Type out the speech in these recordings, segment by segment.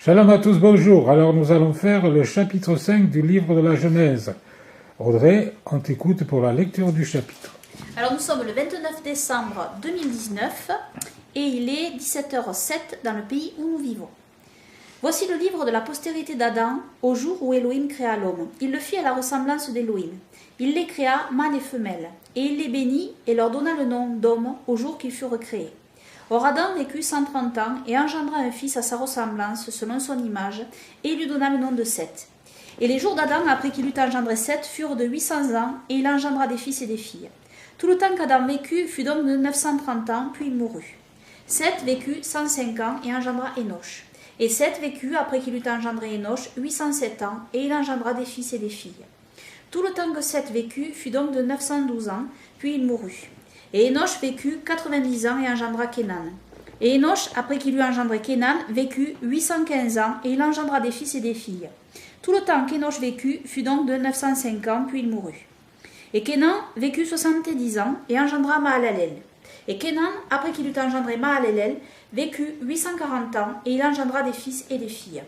Shalom à tous, bonjour. Alors nous allons faire le chapitre 5 du livre de la Genèse. Audrey, on t'écoute pour la lecture du chapitre. Alors nous sommes le 29 décembre 2019 et il est 17h07 dans le pays où nous vivons. Voici le livre de la postérité d'Adam au jour où Elohim créa l'homme. Il le fit à la ressemblance d'Elohim. Il les créa mâles et femelles, et il les bénit et leur donna le nom d'homme au jour qu'ils furent créés. Or Adam vécut 130 ans et engendra un fils à sa ressemblance selon son image, et il lui donna le nom de Seth. Et les jours d'Adam après qu'il eut engendré Seth furent de 800 ans, et il engendra des fils et des filles. Tout le temps qu'Adam vécut fut donc de 930 ans, puis il mourut. Seth vécut 105 ans et engendra Énoch. Et Seth vécut après qu'il eut engendré Énoch 807 ans, et il engendra des fils et des filles. Tout le temps que Seth vécut fut donc de 912 ans, puis il mourut. Et Énoch vécut 90 ans et engendra Kénan. Et Énoch, après qu'il eut engendré Kénan, vécut 815 ans, et il engendra des fils et des filles. Tout le temps qu'Énoch vécut fut donc de 905 ans, puis il mourut. Et Kénan vécut 70 ans, et engendra Mahalalel. Et Kénan, après qu'il eut engendré Mahalalel, vécut 840 ans, et il engendra des fils et des filles.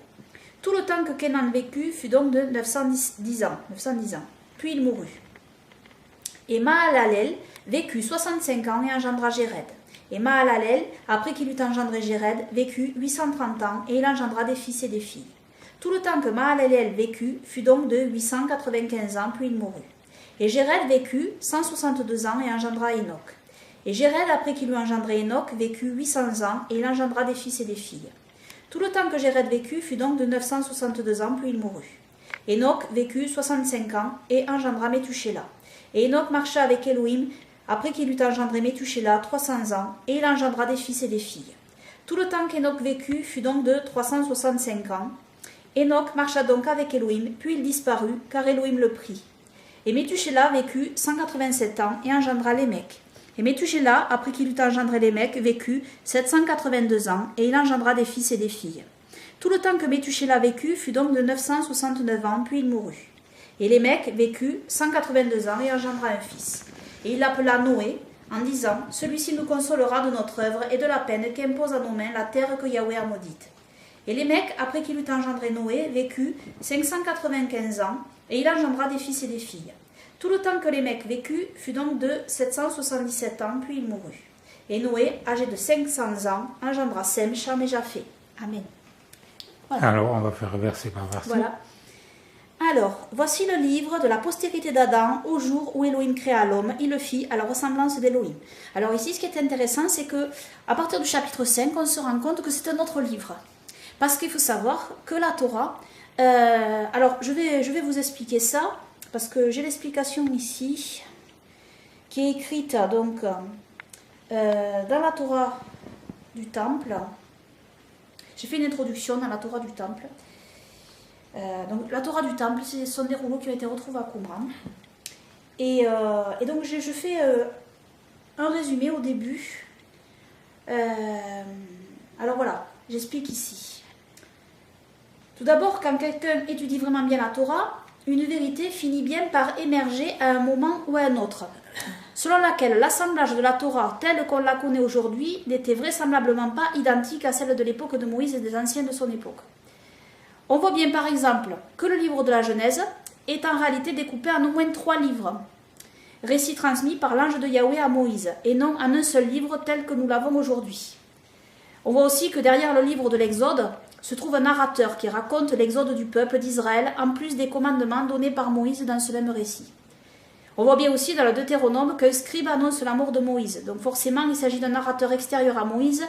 Tout le temps que Kénan vécut fut donc de 910 ans, puis il mourut. Et Mahalalel vécut 65 ans et engendra Jéred. Et Mahalalel, après qu'il eut engendré Jéred, vécut 830 ans, et il engendra des fils et des filles. Tout le temps que Mahalalel vécut fut donc de 895 ans, puis il mourut. Et Jéred vécut 162 ans et engendra Enoch. Et Jéred, après qu'il eut engendré Enoch, vécut 800 ans, et il engendra des fils et des filles. Tout le temps que Jéred vécut fut donc de 962 ans, puis il mourut. Enoch vécut 65 ans, et engendra Méthusélah. Et Enoch marcha avec Elohim, après qu'il eut engendré Méthusélah 300 ans, et il engendra des fils et des filles. Tout le temps qu'Enoch vécut fut donc de 365 ans. Enoch marcha donc avec Elohim, puis il disparut, car Elohim le prit. Et Méthusélah vécut 187 ans, et engendra Lémec. Et Méthusélah, après qu'il eut engendré Lémec, vécut 782 ans, et il engendra des fils et des filles. Tout le temps que Méthusélah vécut fut donc de 969 ans, puis il mourut. Et Lémec vécut 182 ans et engendra un fils. Et il l'appela Noé, en disant « Celui-ci nous consolera de notre œuvre et de la peine qu'impose à nos mains la terre que Yahweh a maudite. » Et Lémec, après qu'il eut engendré Noé, vécut 595 ans, et il engendra des fils et des filles. Tout le temps que Lémec vécut fut donc de 777 ans, puis il mourut. Et Noé, âgé de 500 ans, engendra Sem, Cham et Japheth. Amen. Voilà. Alors, on va faire verset par verset. Voilà. Alors, voici le livre de la postérité d'Adam au jour où Elohim créa l'homme. Il le fit à la ressemblance d'Elohim. Alors ici, ce qui est intéressant, c'est que à partir du chapitre 5, on se rend compte que c'est un autre livre. Parce qu'il faut savoir que la Torah... alors, je vais vous expliquer ça, parce que j'ai l'explication ici, qui est écrite donc dans la Torah du Temple. J'ai fait une introduction dans la Torah du Temple. Donc la Torah du Temple, ce sont des rouleaux qui ont été retrouvés à Qumran. Et donc je fais un résumé au début. Alors voilà, j'explique ici. Tout d'abord, quand quelqu'un étudie vraiment bien la Torah, une vérité finit bien par émerger à un moment ou à un autre, selon laquelle l'assemblage de la Torah telle qu'on la connaît aujourd'hui n'était vraisemblablement pas identique à celle de l'époque de Moïse et des anciens de son époque. On voit bien par exemple que le livre de la Genèse est en réalité découpé en au moins 3 livres, récits transmis par l'ange de Yahweh à Moïse, et non en un seul livre tel que nous l'avons aujourd'hui. On voit aussi que derrière le livre de l'Exode se trouve un narrateur qui raconte l'exode du peuple d'Israël, en plus des commandements donnés par Moïse dans ce même récit. On voit bien aussi dans le Deutéronome qu'un scribe annonce la mort de Moïse, donc forcément il s'agit d'un narrateur extérieur à Moïse,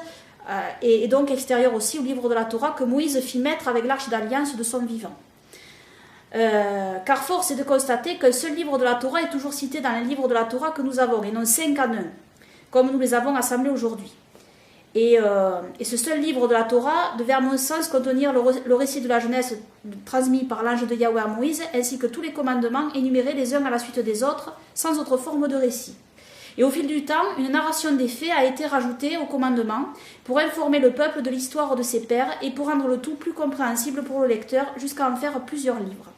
et donc extérieur aussi au livre de la Torah que Moïse fit mettre avec l'arche d'alliance de son vivant. Car force est de constater qu'un seul livre de la Torah est toujours cité dans les livres de la Torah que nous avons, et non 5 en 1, comme nous les avons assemblés aujourd'hui. Et ce seul livre de la Torah devait à mon sens contenir le récit de la Genèse transmis par l'ange de Yahweh à Moïse, ainsi que tous les commandements énumérés les uns à la suite des autres, sans autre forme de récit. Et au fil du temps, une narration des faits a été rajoutée au commandement pour informer le peuple de l'histoire de ses pères et pour rendre le tout plus compréhensible pour le lecteur, jusqu'à en faire plusieurs livres.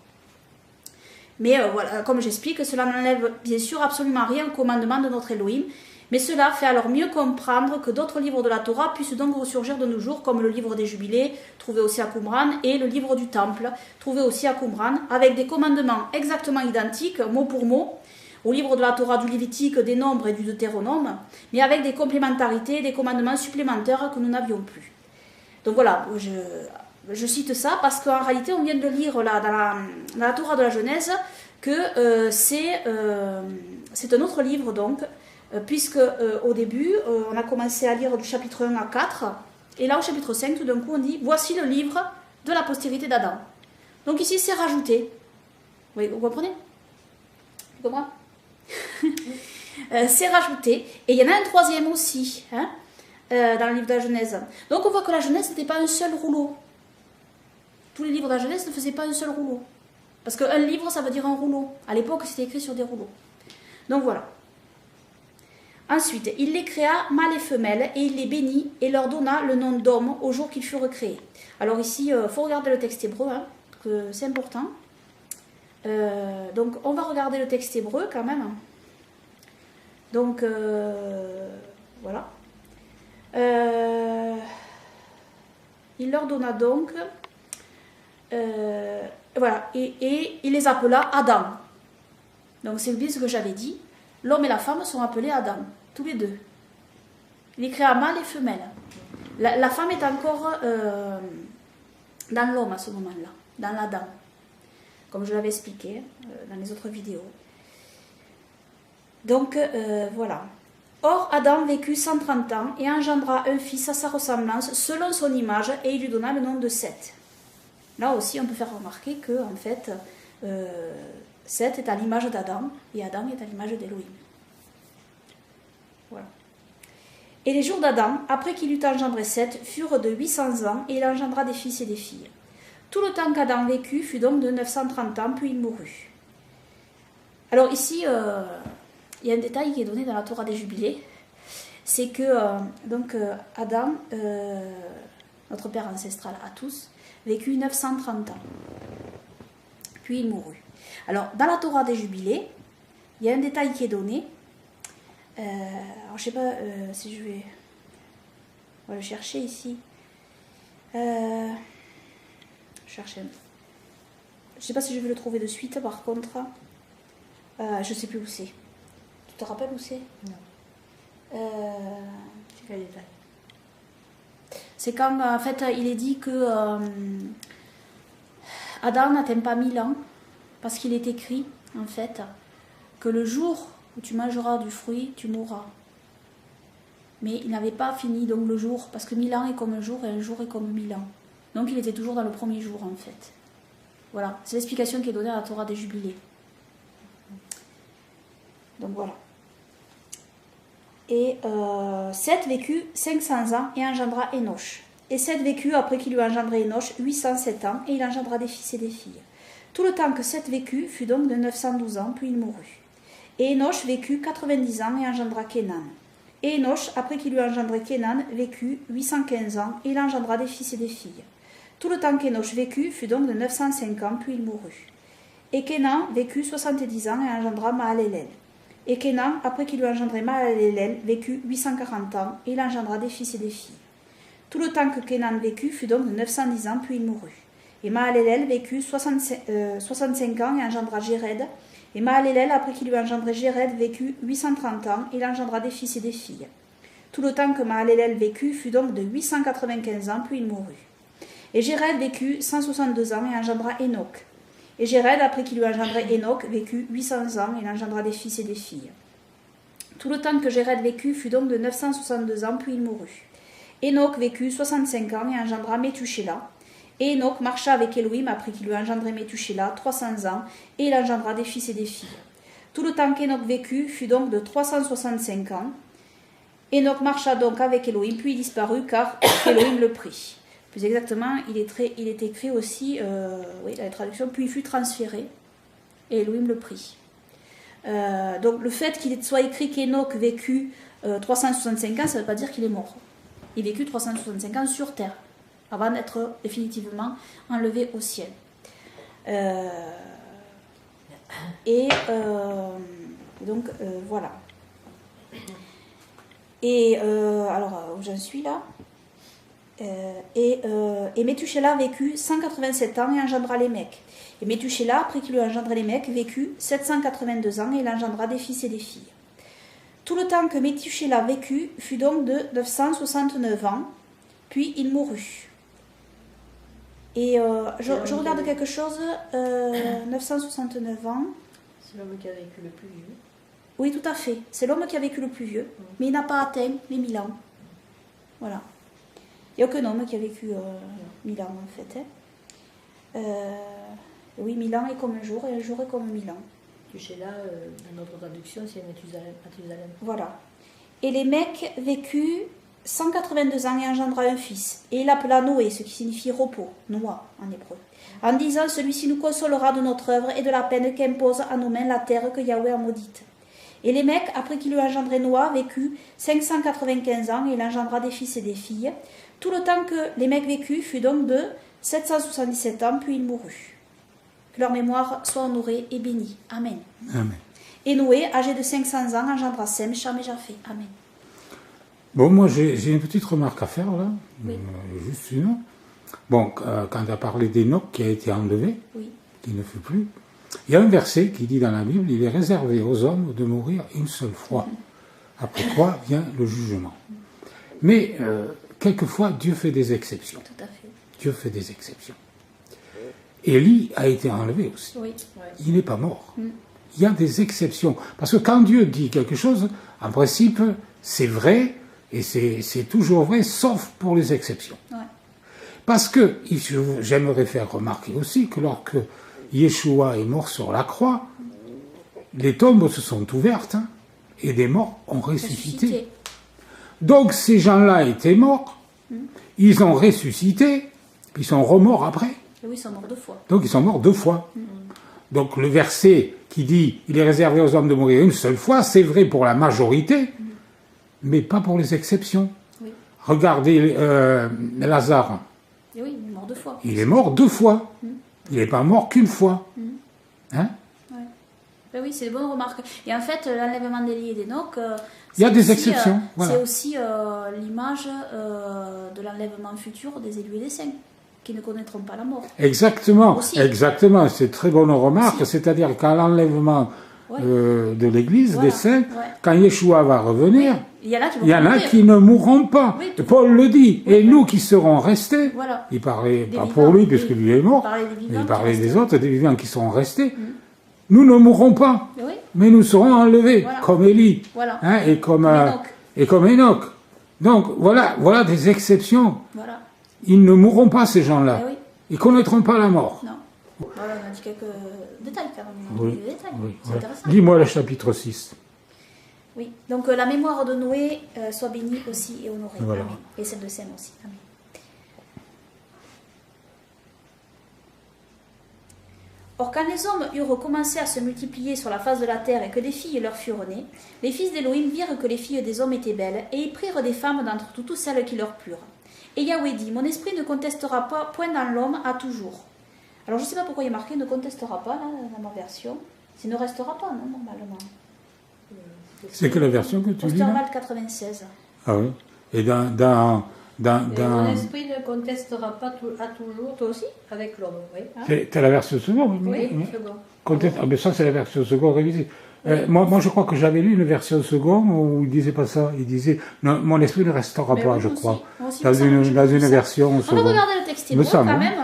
Mais voilà, comme j'explique, cela n'enlève bien sûr absolument rien au commandement de notre Elohim, Mais cela fait alors mieux comprendre que d'autres livres de la Torah puissent donc ressurgir de nos jours, comme le livre des Jubilés, trouvé aussi à Qumran, et le livre du Temple, trouvé aussi à Qumran, avec des commandements exactement identiques, mot pour mot, au livre de la Torah du Lévitique, des Nombres et du Deutéronome, mais avec des complémentarités, des commandements supplémentaires que nous n'avions plus. Donc voilà, je cite ça parce qu'en réalité, on vient de lire là, dans la Torah de la Genèse que c'est un autre livre, donc, puisque au début, on a commencé à lire du chapitre 1 à 4, et là au chapitre 5, tout d'un coup, on dit « Voici le livre de la postérité d'Adam ». Donc ici, c'est rajouté. Vous comprenez? Vous comprenez? C'est rajouté. Et il y en a un troisième aussi, hein, dans le livre de la Genèse. Donc on voit que la Genèse n'était pas un seul rouleau. Tous les livres de la Genèse ne faisaient pas un seul rouleau. Parce qu'un livre, ça veut dire un rouleau. À l'époque, c'était écrit sur des rouleaux. Donc voilà. Ensuite, il les créa mâles et femelles, et il les bénit, et leur donna le nom d'hommes au jour qu'ils furent créés. Alors ici, il faut regarder le texte hébreu, hein, que c'est important. Donc on va regarder le texte hébreu quand même. Donc voilà. Il leur donna donc voilà, et il les appela Adam. Donc c'est bien ce que j'avais dit. L'homme et la femme sont appelés Adam, tous les deux. Il est créé à mâle et femelle. La femme est encore dans l'homme à ce moment-là, dans l'Adam, comme je l'avais expliqué dans les autres vidéos. Donc voilà. Or Adam vécut 130 ans et engendra un fils à sa ressemblance, selon son image, et il lui donna le nom de Seth. Là aussi, on peut faire remarquer que en fait, Seth est à l'image d'Adam et Adam est à l'image d'Élohim. Voilà. Et les jours d'Adam, après qu'il eut engendré Seth, furent de 800 ans et il engendra des fils et des filles. Tout le temps qu'Adam vécut fut donc de 930 ans, puis il mourut. Alors ici, il y a un détail qui est donné dans la Torah des Jubilés, c'est que Adam, notre père ancestral à tous, vécut 930 ans, puis il mourut. Alors dans la Torah des Jubilés, il y a un détail qui est donné. Alors je ne sais pas si je vais... On va le chercher ici. Je cherche un... Je ne sais pas si je vais le trouver de suite, par contre. Je ne sais plus où c'est. Tu te rappelles où c'est? Non. C'est quel détail? C'est quand, en fait, il est dit que Adam n'atteint pas 1000 ans, parce qu'il est écrit, en fait, que le jour où tu mangeras du fruit, tu mourras. Mais il n'avait pas fini donc le jour, parce que 1000 ans est comme un jour et un jour est comme 1000 ans. Donc il était toujours dans le premier jour, en fait. Voilà, c'est l'explication qui est donnée à la Torah des Jubilés. Donc voilà. Et Seth vécut 500 ans et engendra Énoch. Et Seth vécut, après qu'il eut engendré Énoch, 807 ans, et il engendra des fils et des filles. Tout le temps que Seth vécut fut donc de 912 ans, puis il mourut. Et Énoch vécut 90 ans et engendra Kénan. Et Énoch, après qu'il eut engendré Kénan, vécut 815 ans, et il engendra des fils et des filles. Tout le temps qu'Énoch vécut fut donc de 905 ans, puis il mourut. Et Kénan vécut 70 ans et engendra Mahalélel. Et Kénan, après qu'il eut engendré Mahalélel, vécut 840 ans, et il engendra des fils et des filles. Tout le temps que Kénan vécut fut donc de 910 ans, puis il mourut. Et Mahalélel vécut 65 ans et engendra Jéred. Et Mahalélel, après qu'il eut engendré Jéred, vécut 830 ans, et il engendra des fils et des filles. Tout le temps que Mahalélel vécut fut donc de 895 ans, puis il mourut. Et Jéred vécut 162 ans et engendra Enoch. Et Jéred, après qu'il eut engendré Enoch, vécut 800 ans, et il engendra des fils et des filles. Tout le temps que Jéred vécut fut donc de 962 ans, puis il mourut. Enoch vécut 65 ans et engendra Métuchéla. Et Enoch marcha avec Elohim après qu'il eut engendré Métuchéla 300 ans, et il engendra des fils et des filles. Tout le temps qu'Enoch vécut fut donc de 365 ans. Enoch marcha donc avec Elohim, puis il disparut, car Elohim le prit. Plus exactement, il est écrit aussi, oui, la traduction, puis il fut transféré, et Elohim le prit. Donc le fait qu'il soit écrit qu'Enoch vécut 365 ans, ça ne veut pas dire qu'il est mort. Il vécut 365 ans sur terre, avant d'être définitivement enlevé au ciel. Donc voilà. Et alors, où j'en suis là et Métuchéla vécut 187 ans et engendra Lémec. Et Métuchéla, après qu'il eut engendré Lémec, vécut 782 ans et il engendra des fils et des filles. Tout le temps que Métuchéla vécut fut donc de 969 ans, puis il mourut. Et je regarde quelque chose, 969 ans. C'est l'homme qui a vécu le plus vieux. Oui, tout à fait. C'est l'homme qui a vécu le plus vieux, mais il n'a pas atteint les 1000 ans. Voilà. Il n'y a aucun homme qui a vécu 1000 ans, en fait. Hein. Oui, 1000 ans est comme un jour, et un jour est comme 1000 ans. Métuchéla, dans notre traduction, c'est Mathusalem. Voilà. Et Lémec vécut 182 ans et engendra un fils. Et il appela Noé, ce qui signifie repos, Noah en hébreu. En disant, celui-ci nous consolera de notre œuvre et de la peine qu'impose à nos mains la terre que Yahweh a maudite. Et Lémec, après qu'il eut engendré Noah, vécut 595 ans et il engendra des fils et des filles. Tout le temps que Lémec vécut fut donc de 777 ans, puis il mourut. Que leur mémoire soit honorée et bénie. Amen. Amen. Et Noé, âgé de 500 ans, engendra Sem, Cham et Japheth. Amen. Bon, moi, j'ai une petite remarque à faire, là. Oui. Juste une. Bon, quand tu as parlé d'Enoch qui a été enlevé, Oui. qui ne fut plus, il y a un verset qui dit dans la Bible, il est réservé aux hommes de mourir une seule fois, après quoi vient le jugement. Mais, quelquefois, Dieu fait des exceptions. Tout à fait. Dieu fait des exceptions. Élie a été enlevé aussi. Oui. Il n'est pas mort. Il y a des exceptions. Parce que quand Dieu dit quelque chose, en principe, c'est vrai, et c'est toujours vrai, sauf pour les exceptions. Ouais. Parce que, j'aimerais faire remarquer aussi que lorsque Yeshua est mort sur la croix, les tombes se sont ouvertes, hein, et des morts ont ressuscité. Donc ces gens-là étaient morts, ils ont ressuscité, puis ils sont remords après. Et oui, ils sont morts 2 fois. Donc ils sont morts 2 fois. Donc le verset qui dit « Il est réservé aux hommes de mourir une seule fois », c'est vrai pour la majorité, mais pas pour les exceptions. Oui. Regardez Lazare. Et oui, il est mort 2 fois. Il est mort 2 fois. Il n'est pas mort qu'une fois. Hein? Ouais. Ben oui, c'est une bonne remarque. Et en fait, l'enlèvement d'Élie et d'Enoch, il y a des exceptions. Voilà. C'est aussi l'image de l'enlèvement futur des élus et des saints, qui ne connaîtront pas la mort. Exactement, Aussi. Exactement. C'est une très bonne remarque. Aussi. C'est-à-dire qu'à l'enlèvement de l'Église, Voilà. des saints, Ouais. quand Yeshua va revenir, Il y en a qui, il y en a qui ne mourront pas. Oui. Et Paul le dit. Et nous qui seront restés, Voilà. il parlait Des pas vivants, pour lui, des- puisque lui est mort, il parlait des vivants il qui parlait des restaient. autres, des vivants qui seront restés. Nous ne mourrons pas, Oui. mais nous serons enlevés, Voilà. comme Élie, Voilà. hein, et comme Enoch. et comme Enoch. Donc voilà des exceptions. Voilà. Ils ne mourront pas, ces gens-là. Eh oui. Ils connaîtront pas la mort. Non. Voilà, on a dit quelques détails quand même. On a Oui, dit des détails. oui, C'est ouais. intéressant. Dis-moi le chapitre 6. Oui. Donc la mémoire de Noé soit bénie aussi et honorée. Voilà. Amen. Et celle de Sem aussi. Amen. Or, quand les hommes eurent commencé à se multiplier sur la face de la terre et que des filles leur furent nées, les fils d'Élohim virent que les filles des hommes étaient belles, et ils prirent des femmes d'entre toutes celles qui leur plurent. Et Yahweh dit, mon esprit ne contestera pas point dans l'homme à toujours. Alors je ne sais pas pourquoi il est marqué ne contestera pas, là, dans ma version. Il ne restera pas, non, normalement. C'est quelle version que tu lis là? Osterwald 96. Ah oui. Et dans Mon esprit ne contestera pas à toujours, toi aussi, avec l'homme, oui. Hein? t'as la version seconde? Oui, Oui. second. Ah, mais ça, c'est la version seconde révisée. Moi, je crois que j'avais lu une version seconde où il disait pas ça. Il disait, non, mon esprit ne restera Mais pas, oui, je moi crois. aussi. Moi aussi, Dans il me semble que une, j'ai vu ça. version On va seconde. regarder le texte Me hébreu semble, quand hein. même.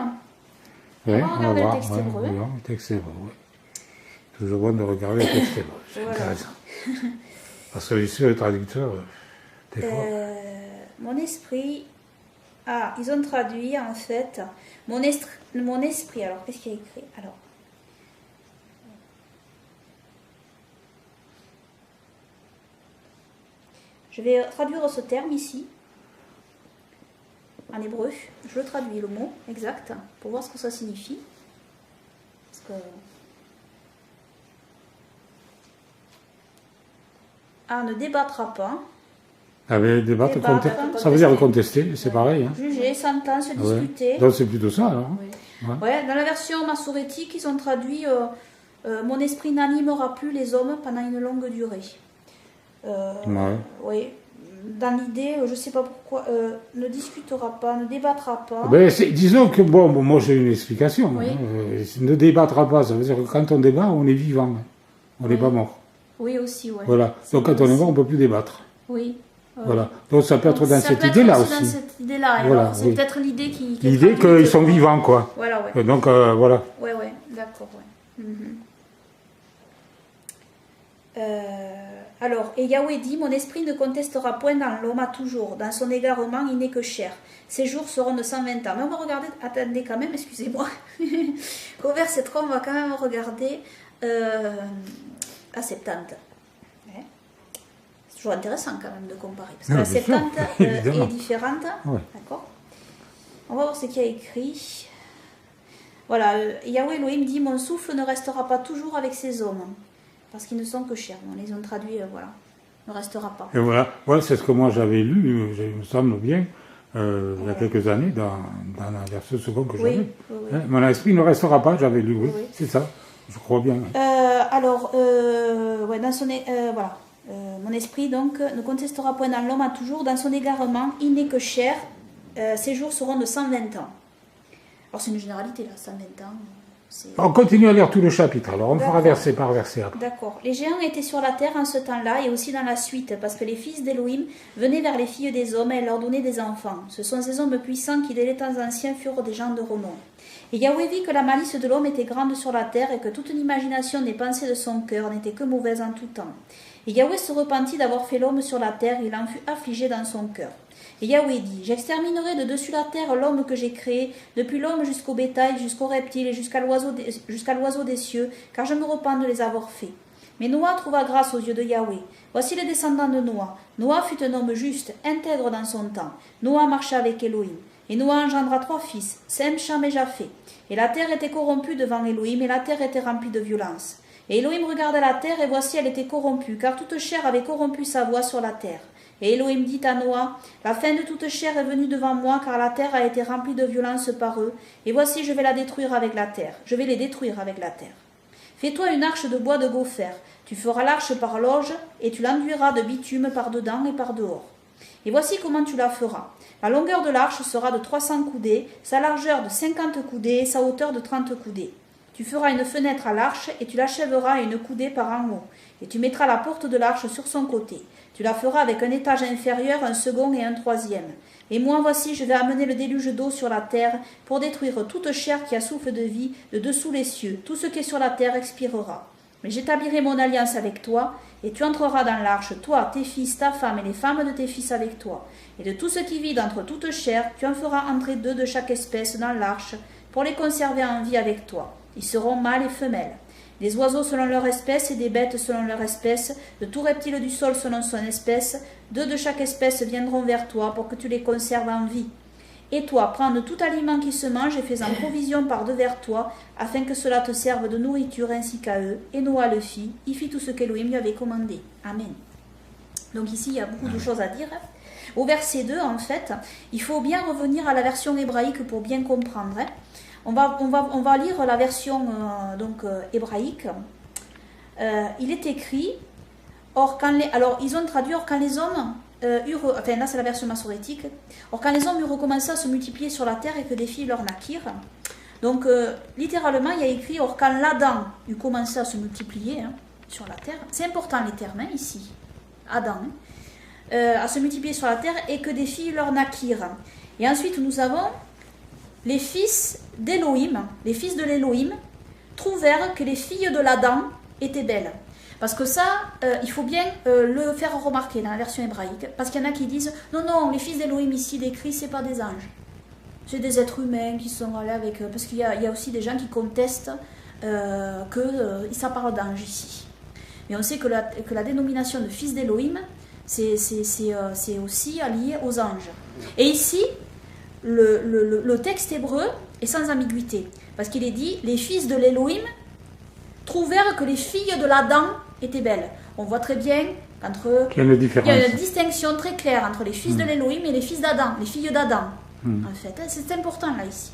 Ouais, On va regarder le voir, texte ouais, hébreu. on va voir le texte hébreu, ouais. Toujours bon de regarder le texte hébreu. C'est Voilà. intéressant. Parce que ici, le traducteur, des fois. Mon esprit... Ah, ils ont traduit en fait mon esprit. Alors, qu'est-ce qu'il y a écrit? Alors, je vais traduire ce terme ici en hébreu. Je le traduis le mot exact pour voir ce que ça signifie. Parce que... Ah, ne débattra pas. Ah, mais débattre, Débattre, ça veut dire contester, c'est pareil. Hein. Juger, s'entendre, se Ouais. discuter. Donc c'est plutôt ça, alors. Oui. Ouais, dans la version massorétique, ils ont traduit mon esprit n'animera plus les hommes pendant une longue durée. Ouais. Oui, dans l'idée, je ne sais pas pourquoi, ne discutera pas, ne débattra pas. Disons que, moi j'ai une explication. Oui. Ne débattra pas, ça veut dire que quand on débat, on est vivant. On n'est pas mort. Oui, aussi, oui. Voilà. Donc quand on est mort, on ne peut plus débattre. Oui. Voilà. Donc ça peut être dans cette idée-là aussi. Dans cette idée-là. Voilà, c'est peut-être l'idée qui l'idée qu'ils sont vivants, quoi. Voilà, ouais. Donc voilà. Ouais, d'accord, ouais. Alors, et Yahweh dit, mon esprit ne contestera point dans l'homme à toujours, dans son égarement il n'est que chair. Ses jours seront de 120 ans. Mais on va regarder, attendez quand même, excusez-moi. Au verset 3, on va quand même regarder à 70. C'est toujours intéressant quand même de comparer. Parce que la 70 est différente. Ouais. D'accord. On va voir ce qu'il y a écrit. Voilà, Yahweh Elohim dit, mon souffle ne restera pas toujours avec ces hommes. Parce qu'ils ne sont que chair. On les a traduits, voilà. Ne restera pas. Et voilà, c'est ce que moi j'avais lu, il me semble bien, il y a quelques années, dans la version second que j'avais. Oui. Mon esprit ne restera pas, j'avais lu, oui. C'est ça, je crois bien. Dans son voilà. Mon esprit, donc, ne contestera point dans l'homme à toujours, dans son égarement, il n'est que chair, ses jours seront de 120 ans. Alors c'est une généralité, là, 120 ans. On continue à lire tout le chapitre, alors on fera verset par verset après. D'accord. Les géants étaient sur la terre en ce temps-là et aussi dans la suite, parce que les fils d'Élohim venaient vers les filles des hommes et leur donnaient des enfants. Ce sont ces hommes puissants qui, dès les temps anciens, furent des gens de renom. Et Yahweh vit que la malice de l'homme était grande sur la terre et que toute l'imagination des pensées de son cœur n'était que mauvaise en tout temps. Et Yahweh se repentit d'avoir fait l'homme sur la terre et il en fut affligé dans son cœur. Et Yahweh dit, j'exterminerai de dessus la terre l'homme que j'ai créé, depuis l'homme jusqu'au bétail, jusqu'au reptile et jusqu'à l'oiseau des cieux, car je me repens de les avoir faits. Mais Noah trouva grâce aux yeux de Yahweh. Voici les descendants de Noah. Noah fut un homme juste, intègre dans son temps. Noah marcha avec Elohim. Et Noah engendra 3 fils, Sem, Cham et Japheth. Et la terre était corrompue devant Elohim, et la terre était remplie de violence. Et Elohim regarda la terre, et voici elle était corrompue, car toute chair avait corrompu sa voix sur la terre. Et Elohim dit à Noah, la fin de toute chair est venue devant moi, car la terre a été remplie de violence par eux, et voici je vais la détruire avec la terre. Je vais les détruire avec la terre. Fais-toi une arche de bois de gopher. Tu feras l'arche par loge, et tu l'enduiras de bitume par dedans et par dehors. Et voici comment tu la feras. La longueur de l'arche sera de 300 coudées, sa largeur de 50 coudées et sa hauteur de 30 coudées. Tu feras une fenêtre à l'arche, et tu l'achèveras à une coudée par en haut. Et tu mettras la porte de l'arche sur son côté. Tu la feras avec un étage inférieur, un second et un troisième. Et moi, voici, je vais amener le déluge d'eau sur la terre pour détruire toute chair qui a souffle de vie de dessous les cieux. Tout ce qui est sur la terre expirera. Mais j'établirai mon alliance avec toi, et tu entreras dans l'arche, toi, tes fils, ta femme et les femmes de tes fils avec toi. Et de tout ce qui vit d'entre toutes chair, tu en feras entrer 2 de chaque espèce dans l'arche pour les conserver en vie avec toi. Ils seront mâles et femelles. Des oiseaux selon leur espèce et des bêtes selon leur espèce, de tout reptile du sol selon son espèce, 2 de chaque espèce viendront vers toi pour que tu les conserves en vie. Et toi, prends de tout aliment qui se mange et fais en provision par devers toi, afin que cela te serve de nourriture ainsi qu'à eux. Et Noah le fit, il fit tout ce qu'Élohim lui avait commandé. Amen. Donc ici, il y a beaucoup de choses à dire. Au verset 2, en fait, il faut bien revenir à la version hébraïque pour bien comprendre. On va lire la version hébraïque. Il est écrit, alors ils ont traduit, or quand les hommes eurent, enfin là c'est la version massorétique, or quand les hommes eurent recommencé à se multiplier sur la terre et que des filles leur naquirent, donc littéralement il y a écrit, or quand l'Adam eut commencé à se multiplier sur la terre, c'est important les termes ici, Adam, à se multiplier sur la terre et que des filles leur naquirent. Et ensuite nous avons les fils d'Élohim, les fils de l'Élohim, trouvèrent que les filles de l'Adam étaient belles. Parce que ça, il faut bien le faire remarquer dans la version hébraïque. Parce qu'il y en a qui disent, non, les fils d'Élohim ici décrits, c'est pas des anges. C'est des êtres humains qui sont allés avec... parce qu'il y a aussi des gens qui contestent que ça parle d'anges ici. Mais on sait que la dénomination de fils d'Élohim, c'est aussi allié aux anges. Et ici... Le texte hébreu est sans ambiguïté, parce qu'il est dit, les fils de l'Élohim trouvèrent que les filles de l'Adam étaient belles. On voit très bien qu'il y a une distinction très claire entre les fils de l'Élohim et les fils d'Adam, les filles d'Adam. En fait, c'est important là ici.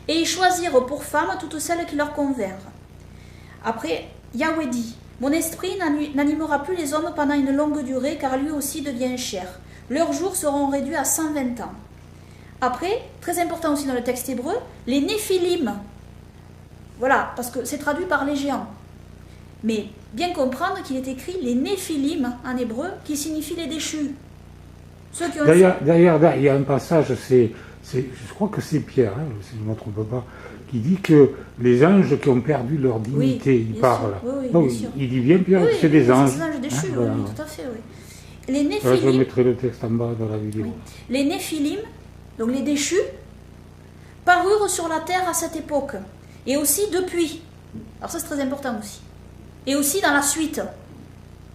Et ils choisirent pour femmes toutes celles qui leur convinrent. Après, Yahweh dit, Mon esprit n'animera plus les hommes pendant une longue durée, car lui aussi devient chair. Leurs jours seront réduits à 120 ans. Après, très important aussi dans le texte hébreu, les Néphilim. Voilà, parce que c'est traduit par les géants. Mais bien comprendre qu'il est écrit les Néphilim en hébreu, qui signifie les déchus. Ceux qui ont D'ailleurs, il y a un passage, je crois que c'est Pierre, hein, si je ne me trompe pas, qui dit que les anges qui ont perdu leur dignité, il parle. Donc, il dit bien Pierre que c'est des anges. C'est des anges déchus, voilà. oui, tout à fait, oui. Les Néphilim, je mettrai le texte en bas dans la vidéo. Oui. Les Néphilim, donc les déchus, parurent sur la terre à cette époque. Et aussi depuis. Alors ça c'est très important aussi. Et aussi dans la suite.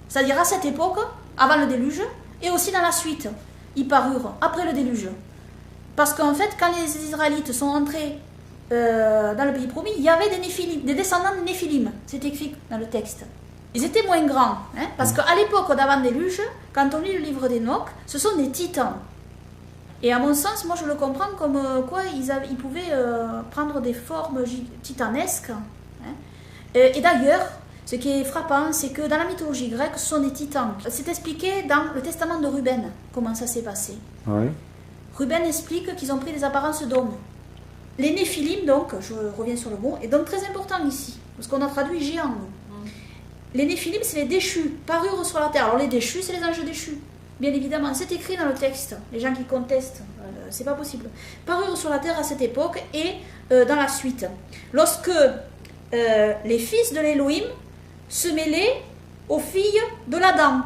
C'est-à-dire à cette époque, avant le déluge, et aussi dans la suite. Ils parurent après le déluge. Parce qu'en fait, quand les Israélites sont entrés dans le pays promis, il y avait des Néphilim, des descendants de Néphilim. C'est écrit dans le texte. Ils étaient moins grands. Hein, parce qu'à l'époque d'avant le déluge, quand on lit le livre d'Enoch, ce sont des titans. Et à mon sens, moi je le comprends comme quoi ils pouvaient prendre des formes titanesques. Hein. Et d'ailleurs, ce qui est frappant, c'est que dans la mythologie grecque, ce sont des titans. C'est expliqué dans le testament de Ruben, comment ça s'est passé. Ouais. Ruben explique qu'ils ont pris des apparences d'hommes. Les Néphilim, donc, je reviens sur le mot, est donc très important ici, parce qu'on a traduit géant. Les Néphilim, c'est les déchus, parurent sur la terre. Alors les déchus, c'est les anges déchus. Bien évidemment, c'est écrit dans le texte. Les gens qui contestent, c'est pas possible. Parurent sur la terre à cette époque et dans la suite. Lorsque les fils de l'Élohim se mêlaient aux filles de l'Adam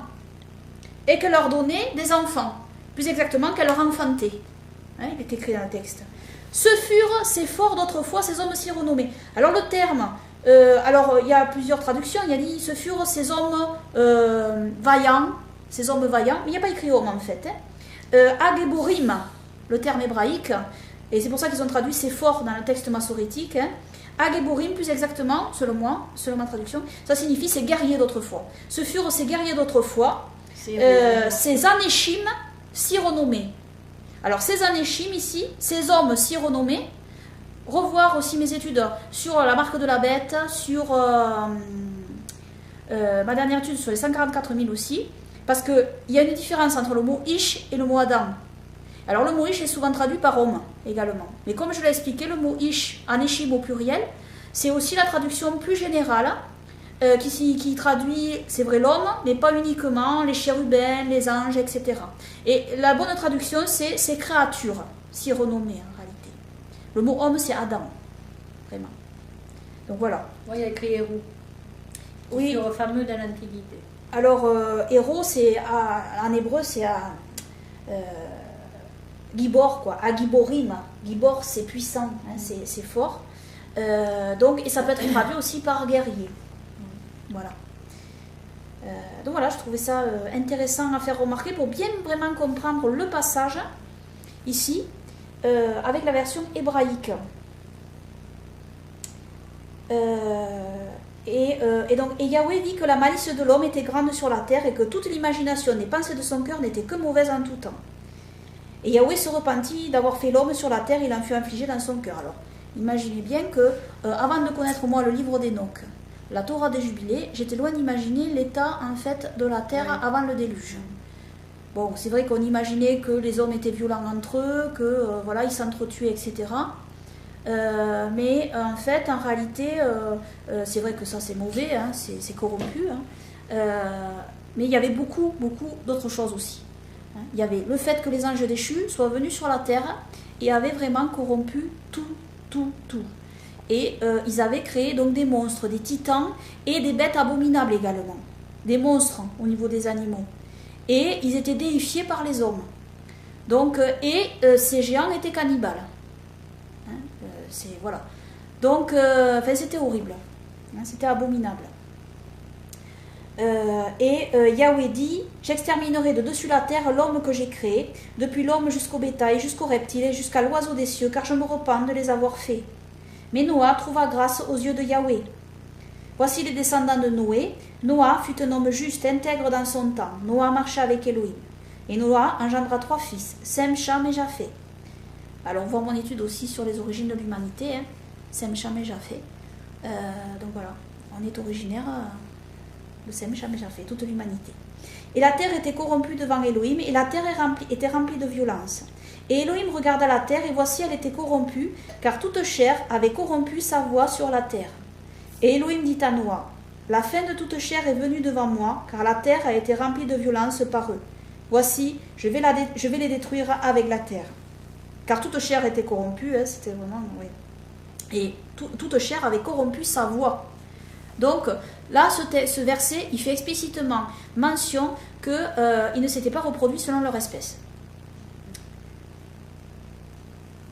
et qu'elle leur donnait des enfants. Plus exactement, qu'elle leur enfantait. Hein, il est écrit dans le texte. Ce furent ces forts d'autrefois, ces hommes si renommés. Alors le terme, alors il y a plusieurs traductions. Il y a dit, ce furent ces hommes vaillants. Ces hommes vaillants, mais il n'y a pas écrit homme en fait. Ageborim, le terme hébraïque, et c'est pour ça qu'ils ont traduit c'est fort dans le texte massorétique. Hein. Ageborim, plus exactement, selon moi, selon ma traduction, ça signifie ces guerriers d'autrefois. Ce furent ces guerriers d'autrefois, ces anéchim si renommés. Alors ces anéchim ici, ces hommes si renommés, revoir aussi mes études sur la marque de la bête, sur ma dernière étude sur les 144 000 aussi. Parce qu'il y a une différence entre le mot Ish et le mot Adam. Alors le mot Ish est souvent traduit par homme également. Mais comme je l'ai expliqué, le mot Ish, anéchim au pluriel, c'est aussi la traduction plus générale qui traduit, c'est vrai, l'homme, mais pas uniquement les chérubins, les anges, etc. Et la bonne traduction, c'est ces créatures, si renommées en réalité. Le mot homme, c'est Adam, vraiment. Donc voilà. Moi, il y a écrit héros. Oui. C'est fameux dans l'Antiquité. Alors, héros, c'est en hébreu, c'est Gibor, quoi. Agiborim. Gibor, c'est puissant, hein, c'est fort. Donc, et ça peut être traduit aussi par guerrier. Voilà. Donc voilà, je trouvais ça intéressant à faire remarquer pour bien vraiment comprendre le passage ici avec la version hébraïque. Et Yahweh vit que la malice de l'homme était grande sur la terre et que toute l'imagination des pensées de son cœur n'était que mauvaise en tout temps. Et Yahweh se repentit d'avoir fait l'homme sur la terre, il en fut infligé dans son cœur. Alors, imaginez bien que, avant de connaître moi le livre d'Enoch, la Torah des Jubilés, j'étais loin d'imaginer l'état en fait de la terre avant le déluge. Bon, c'est vrai qu'on imaginait que les hommes étaient violents entre eux, que voilà, ils s'entretuaient, etc. Mais en fait, en réalité, c'est vrai que ça c'est mauvais, hein, c'est corrompu. Hein, mais il y avait beaucoup d'autres choses aussi. Hein. Il y avait le fait que les anges déchus soient venus sur la terre et avaient vraiment corrompu tout. Et ils avaient créé donc des monstres, des titans et des bêtes abominables également. Des monstres au niveau des animaux. Et ils étaient déifiés par les hommes. Donc, ces géants étaient cannibales. Voilà. Donc, c'était horrible. Hein, c'était abominable. Yahweh dit, j'exterminerai de dessus la terre l'homme que j'ai créé, depuis l'homme jusqu'au bétail, jusqu'au reptile et jusqu'à l'oiseau des cieux, car je me repens de les avoir faits. Mais Noah trouva grâce aux yeux de Yahweh. Voici les descendants de Noé. Noah fut un homme juste, intègre dans son temps. Noah marcha avec Elohim. Et Noah engendra 3 fils, Sem, Cham et Japheth. Alors, on voit mon étude aussi sur les origines de l'humanité, hein. Sem, Cham et Japheth. Donc voilà, on est originaire de ces méchants faits, toute l'humanité. Et la terre était corrompue devant Elohim, et la terre était remplie de violence. Et Elohim regarda la terre, et voici elle était corrompue, car toute chair avait corrompu sa voie sur la terre. Et Elohim dit à Noah, la fin de toute chair est venue devant moi, car la terre a été remplie de violence par eux. Voici, je vais les détruire avec la terre. Car toute chair était corrompue, c'était vraiment... Oui. Et toute chair avait corrompu sa voie. Donc, là, ce verset, il fait explicitement mention qu'ils ne s'étaient pas reproduits selon leur espèce.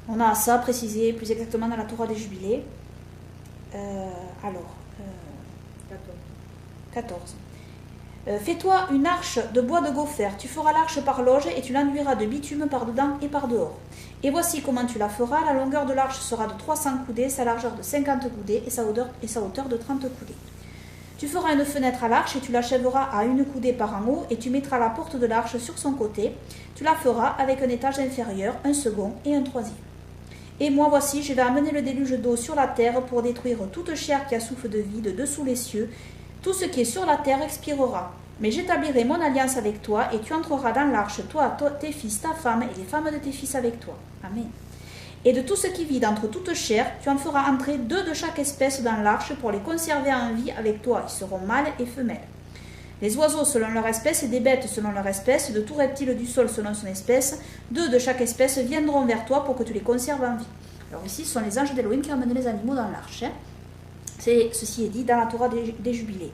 On a ça précisé plus exactement dans la Torah des Jubilés. 14. Fais-toi une arche de bois de gopher. Tu feras l'arche par loge et tu l'enduiras de bitume par dedans et par dehors. Et voici comment tu la feras. La longueur de l'arche sera de 300 coudées, sa largeur de 50 coudées et sa hauteur de 30 coudées. Tu feras une fenêtre à l'arche et tu l'achèveras à une coudée par en haut et tu mettras la porte de l'arche sur son côté. Tu la feras avec un étage inférieur, un second et un troisième. Et moi voici, je vais amener le déluge d'eau sur la terre pour détruire toute chair qui a souffle de vie de dessous les cieux. Tout ce qui est sur la terre expirera. Mais j'établirai mon alliance avec toi et tu entreras dans l'arche, toi, tes fils, ta femme et les femmes de tes fils avec toi. Amen. Et de tout ce qui vit d'entre toutes chair, tu en feras entrer 2 de chaque espèce dans l'arche pour les conserver en vie avec toi. Ils seront mâles et femelles. Les oiseaux selon leur espèce et des bêtes selon leur espèce, de tout reptile du sol selon son espèce, 2 de chaque espèce viendront vers toi pour que tu les conserves en vie. Alors ici, ce sont les anges d'Elohim qui ont amené les animaux dans l'arche. Ceci est dit dans la Torah des Jubilés.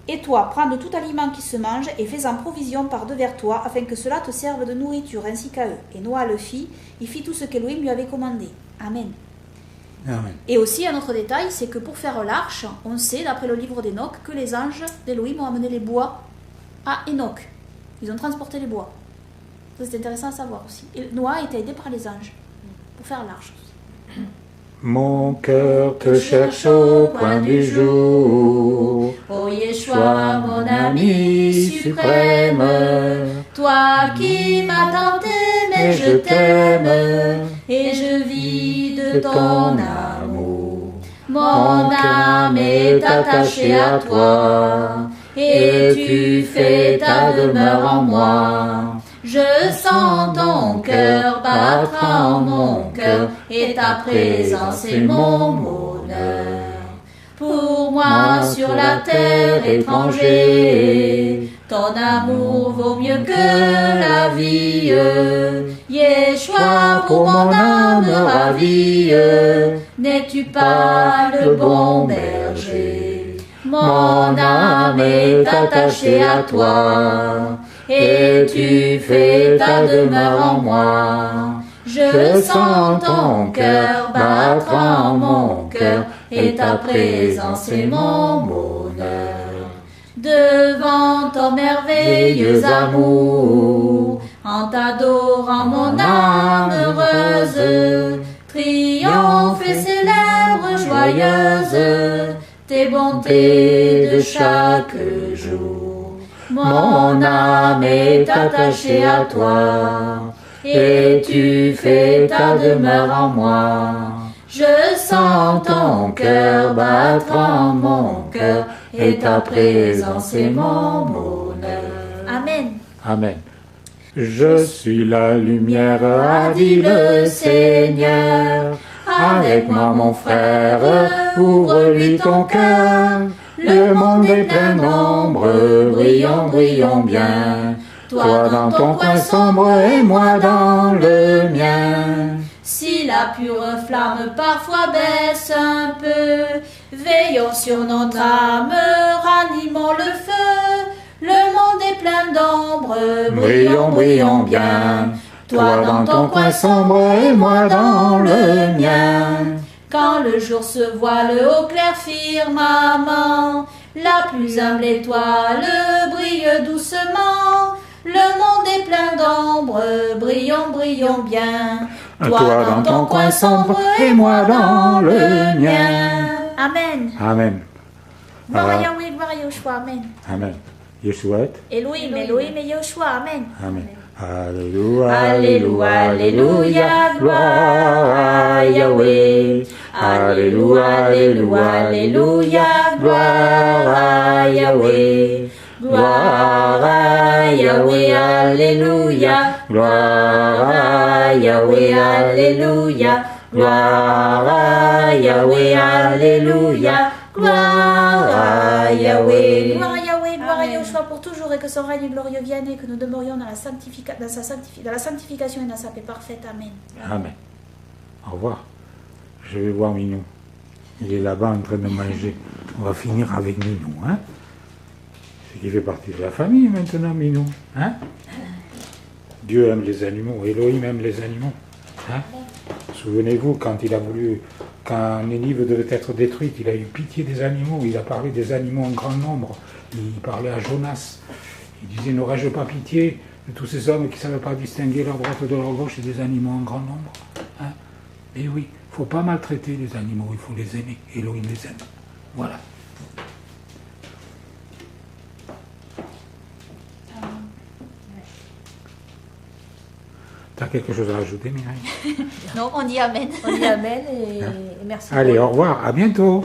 Et toi, prends de tout aliment qui se mange et fais-en provision par devers toi, afin que cela te serve de nourriture ainsi qu'à eux. Et Noah le fit, il fit tout ce qu'Elohim lui avait commandé. Amen. Amen. Et aussi, un autre détail, c'est que pour faire l'arche, on sait, d'après le livre d'Enoch, que les anges d'Elohim ont amené les bois à Enoch. Ils ont transporté les bois. Ça, c'est intéressant à savoir aussi. Et Noah était aidé par les anges pour faire l'arche. Mon cœur te cherche au coin du jour. Ô Yeshua, mon ami suprême, toi qui m'as tant aimé, je t'aime, et je vis de ton amour. Mon âme est attachée à toi, et tu fais ta demeure en moi. Je sens ton cœur battre en mon cœur, et ta présence est mon bonheur. Pour moi sur la terre étranger, ton amour vaut mieux que la vie. Yeshua, pour mon âme ravie, n'es-tu pas le bon berger? Mon âme est attachée à toi, et tu fais ta demeure en moi. Je sens ton cœur battre en mon cœur, et ta présence est mon bonheur. Devant ton merveilleux amour, en t'adorant mon âme heureuse, triomphe et célèbre joyeuse tes bontés de chaque jour. Mon âme est attachée à toi, et tu fais ta demeure en moi. Je sens ton cœur battre en mon cœur, et ta présence est mon bonheur. Amen. Amen. Je suis la lumière, a dit le Seigneur. Avec moi, mon frère, ouvre-lui ton cœur. Le monde est plein d'ombre, brillons, brillons bien. Toi dans ton coin sombre et moi dans le mien. Si la pure flamme parfois baisse un peu, veillons sur notre âme, ranimons le feu. Le monde est plein d'ombre, brillons, brillons bien. Toi dans ton coin sombre et moi dans le mien. Quand le jour se voile au clair firmament, la plus humble étoile brille doucement. Le monde est plein d'ombre, brillons, brillons bien. Toi dans ton coin sombre et moi dans le mien. Amen. Amen. Gloire à Yahweh, gloire à Yoshua. Amen. Amen. Yeshua. Elohim, Elohim et Yoshua. Amen. Amen. Alléluia, Alléluia, Alléluia, gloire à Yahweh. Alléluia, Alléluia, Alléluia, gloire à Yahweh. Gloire à Yahweh, Alléluia, gloire à Yahweh, Alléluia, gloire à Yahweh, Alléluia, gloire à Yahweh. Gloire à Yahweh, gloire à Yahushua pour toujours et que son règne glorieux vienne et que nous demeurions dans la sanctification et dans sa paix parfaite. Amen. Amen. Au revoir. Je vais voir Minou. Il est là-bas en train de manger. On va finir avec Minou, hein? Il fait partie de la famille maintenant, Minou. Hein? Dieu aime les animaux, Elohim aime les animaux. Hein? Souvenez-vous, quand Nénive devait être détruite, il a eu pitié des animaux, il a parlé des animaux en grand nombre. Il parlait à Jonas. Il disait, n'aurais-je pas pitié de tous ces hommes qui ne savaient pas distinguer leur droite de leur gauche et des animaux en grand nombre? Hein? Et oui, il ne faut pas maltraiter les animaux, il faut les aimer. Elohim les aime. Voilà. T'as quelque chose à rajouter, Mireille? Non, on dit Amen. On dit Amen et merci. Allez, au revoir, à bientôt.